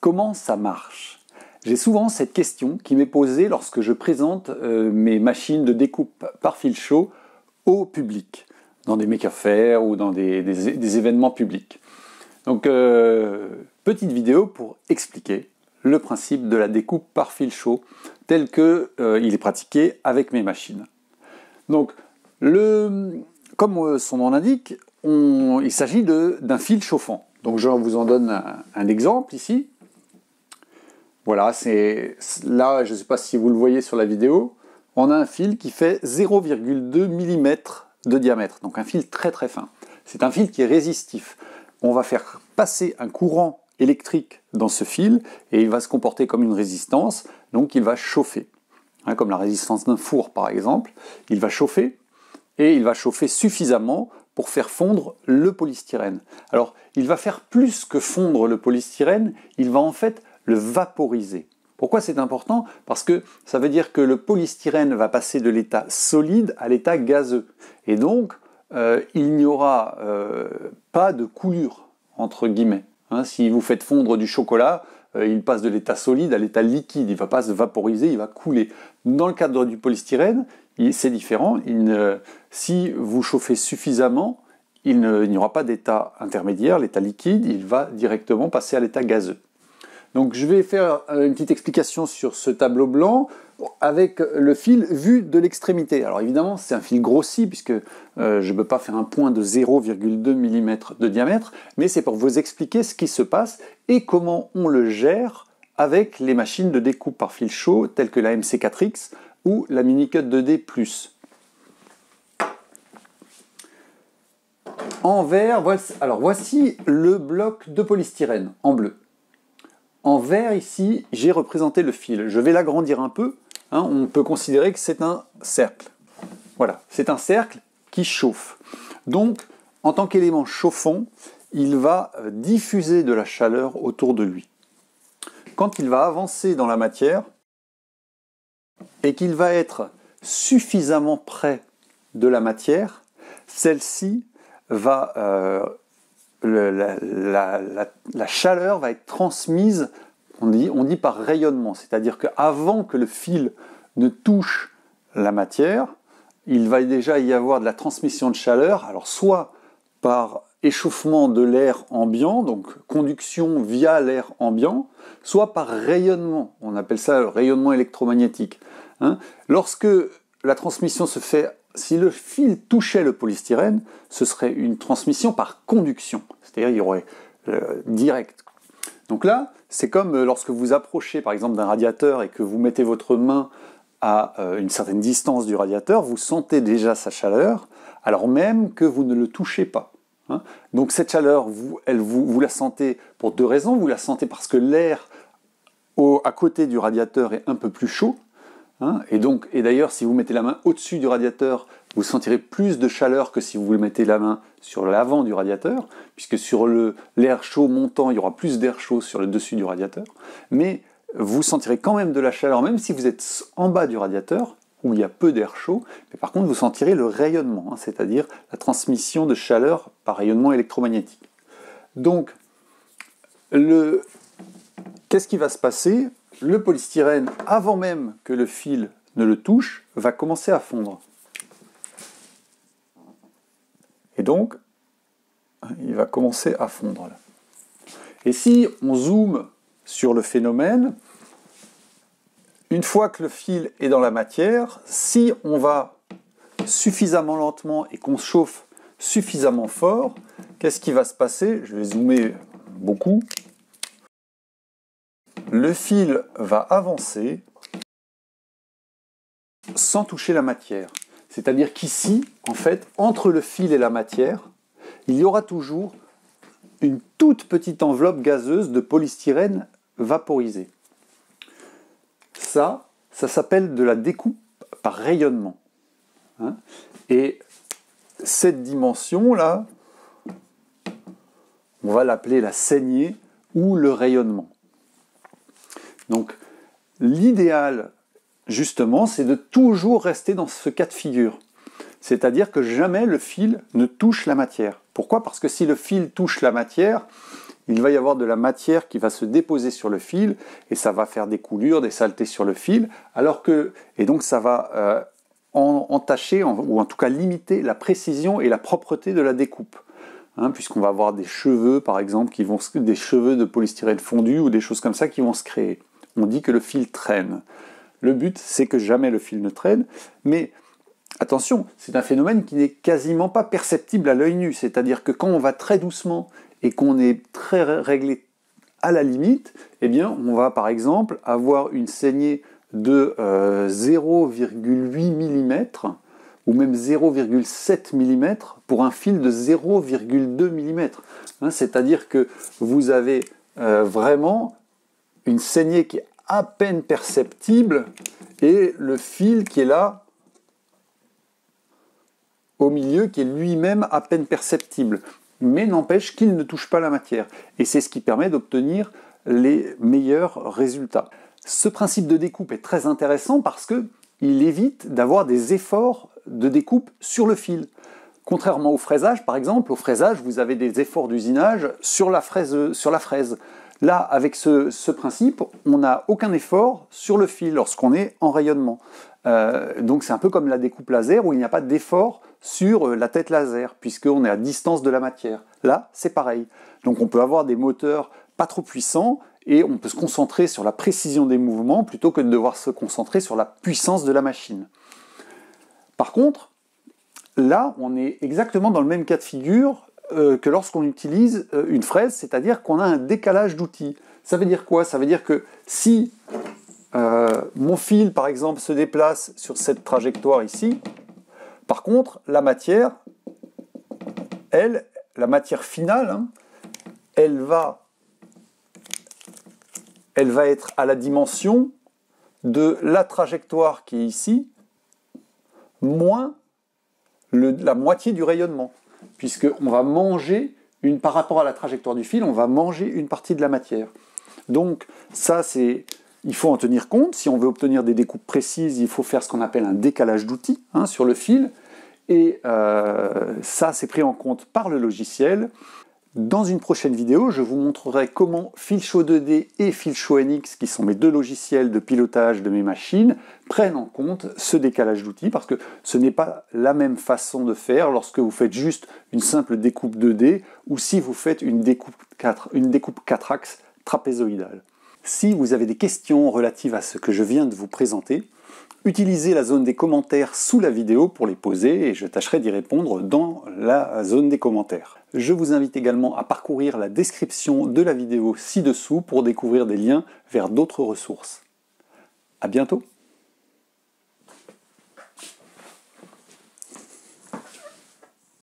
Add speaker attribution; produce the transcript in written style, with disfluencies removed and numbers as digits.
Speaker 1: Comment ça marche? J'ai souvent cette question qui m'est posée lorsque je présente mes machines de découpe par fil chaud au public, dans des maker faire ou dans des événements publics. Donc, petite vidéo pour expliquer le principe de la découpe par fil chaud tel qu'il est pratiqué avec mes machines. Donc, comme son nom l'indique, il s'agit d'un fil chauffant. Donc, je vous en donne un exemple ici. Voilà, là, je ne sais pas si vous le voyez sur la vidéo, on a un fil qui fait 0,2 mm de diamètre, donc un fil très très fin. C'est un fil qui est résistif. On va faire passer un courant électrique dans ce fil et il va se comporter comme une résistance, donc il va chauffer. Comme la résistance d'un four par exemple, il va chauffer et il va chauffer suffisamment pour faire fondre le polystyrène. Alors, il va faire plus que fondre le polystyrène, il va en fait le vaporiser. Pourquoi c'est important? Parce que ça veut dire que le polystyrène va passer de l'état solide à l'état gazeux. Et donc, il n'y aura pas de coulure, entre guillemets. Si vous faites fondre du chocolat, il passe de l'état solide à l'état liquide. Il ne va pas se vaporiser, il va couler. Dans le cadre du polystyrène, c'est différent. Si vous chauffez suffisamment, il n'y aura pas d'état intermédiaire, l'état liquide, il va directement passer à l'état gazeux. Donc je vais faire une petite explication sur ce tableau blanc avec le fil vu de l'extrémité. Alors évidemment c'est un fil grossi puisque je ne peux pas faire un point de 0,2 mm de diamètre, mais c'est pour vous expliquer ce qui se passe et comment on le gère avec les machines de découpe par fil chaud telles que la MC4X ou la Minicut 2D+. En vert, voici le bloc de polystyrène en bleu. En vert, ici, j'ai représenté le fil. Je vais l'agrandir un peu. On peut considérer que c'est un cercle. Voilà, c'est un cercle qui chauffe. Donc, en tant qu'élément chauffant, il va diffuser de la chaleur autour de lui. Quand il va avancer dans la matière et qu'il va être suffisamment près de la matière, celle-ci va... la chaleur va être transmise, on dit par rayonnement, c'est-à-dire qu'avant que le fil ne touche la matière, il va déjà y avoir de la transmission de chaleur, alors soit par échauffement de l'air ambiant, donc conduction via l'air ambiant, soit par rayonnement, on appelle ça le rayonnement électromagnétique. Lorsque la transmission se fait, si le fil touchait le polystyrène, ce serait une transmission par conduction, c'est-à-dire il y aurait direct. Donc là, c'est comme lorsque vous approchez par exemple d'un radiateur et que vous mettez votre main à une certaine distance du radiateur, vous sentez déjà sa chaleur, alors même que vous ne le touchez pas. Donc cette chaleur, vous la sentez pour deux raisons. Vous la sentez parce que l'air à côté du radiateur est un peu plus chaud, et d'ailleurs, si vous mettez la main au-dessus du radiateur, vous sentirez plus de chaleur que si vous mettez la main sur l'avant du radiateur, puisque sur l'air chaud montant, il y aura plus d'air chaud sur le dessus du radiateur. Mais vous sentirez quand même de la chaleur, même si vous êtes en bas du radiateur, où il y a peu d'air chaud, mais par contre, vous sentirez le rayonnement, c'est-à-dire la transmission de chaleur par rayonnement électromagnétique. Donc, qu'est-ce qui va se passer ? Le polystyrène, avant même que le fil ne le touche, va commencer à fondre. Et donc, il va commencer à fondre. Là. Et si on zoome sur le phénomène, une fois que le fil est dans la matière, si on va suffisamment lentement et qu'on chauffe suffisamment fort, qu'est-ce qui va se passer ? Je vais zoomer beaucoup. Le fil va avancer sans toucher la matière. C'est-à-dire qu'ici, en fait, entre le fil et la matière, il y aura toujours une toute petite enveloppe gazeuse de polystyrène vaporisé. Ça s'appelle de la découpe par rayonnement. Et cette dimension-là, on va l'appeler la saignée ou le rayonnement. Donc, l'idéal, justement, c'est de toujours rester dans ce cas de figure. C'est-à-dire que jamais le fil ne touche la matière. Pourquoi ? Parce que si le fil touche la matière, il va y avoir de la matière qui va se déposer sur le fil et ça va faire des coulures, des saletés sur le fil, et donc ça va entacher ou en tout cas limiter la précision et la propreté de la découpe. Puisqu'on va avoir des cheveux, par exemple, des cheveux de polystyrène fondu ou des choses comme ça qui vont se créer. On dit que le fil traîne. Le but, c'est que jamais le fil ne traîne, mais attention, c'est un phénomène qui n'est quasiment pas perceptible à l'œil nu, c'est-à-dire que quand on va très doucement et qu'on est très réglé à la limite, eh bien, on va par exemple avoir une saignée de 0,8 mm ou même 0,7 mm pour un fil de 0,2 mm. C'est-à-dire que vous avez vraiment une saignée qui est à peine perceptible et le fil qui est là au milieu qui est lui-même à peine perceptible. Mais n'empêche qu'il ne touche pas la matière. Et c'est ce qui permet d'obtenir les meilleurs résultats. Ce principe de découpe est très intéressant parce qu'il évite d'avoir des efforts de découpe sur le fil. Contrairement au fraisage, par exemple, au fraisage, vous avez des efforts d'usinage sur la fraise. Là, avec ce principe, on n'a aucun effort sur le fil lorsqu'on est en rayonnement. Donc c'est un peu comme la découpe laser où il n'y a pas d'effort sur la tête laser, puisqu'on est à distance de la matière. Là, c'est pareil. Donc on peut avoir des moteurs pas trop puissants, et on peut se concentrer sur la précision des mouvements plutôt que de devoir se concentrer sur la puissance de la machine. Par contre, là, on est exactement dans le même cas de figure que lorsqu'on utilise une fraise, c'est-à-dire qu'on a un décalage d'outils. Ça veut dire quoi? Ça veut dire que si mon fil, par exemple, se déplace sur cette trajectoire ici, par contre, la matière, la matière finale, elle va être à la dimension de la trajectoire qui est ici, moins la moitié du rayonnement. Puisqu'on va manger, par rapport à la trajectoire du fil, on va manger une partie de la matière. Donc ça, il faut en tenir compte. Si on veut obtenir des découpes précises, il faut faire ce qu'on appelle un décalage d'outils sur le fil. Et ça, c'est pris en compte par le logiciel. Dans une prochaine vidéo, je vous montrerai comment Filshow 2D et Filshow NX, qui sont mes deux logiciels de pilotage de mes machines, prennent en compte ce décalage d'outils, parce que ce n'est pas la même façon de faire lorsque vous faites juste une simple découpe 2D ou si vous faites une découpe 4 axes trapézoïdale. Si vous avez des questions relatives à ce que je viens de vous présenter, utilisez la zone des commentaires sous la vidéo pour les poser et je tâcherai d'y répondre dans la zone des commentaires. Je vous invite également à parcourir la description de la vidéo ci-dessous pour découvrir des liens vers d'autres ressources. À bientôt!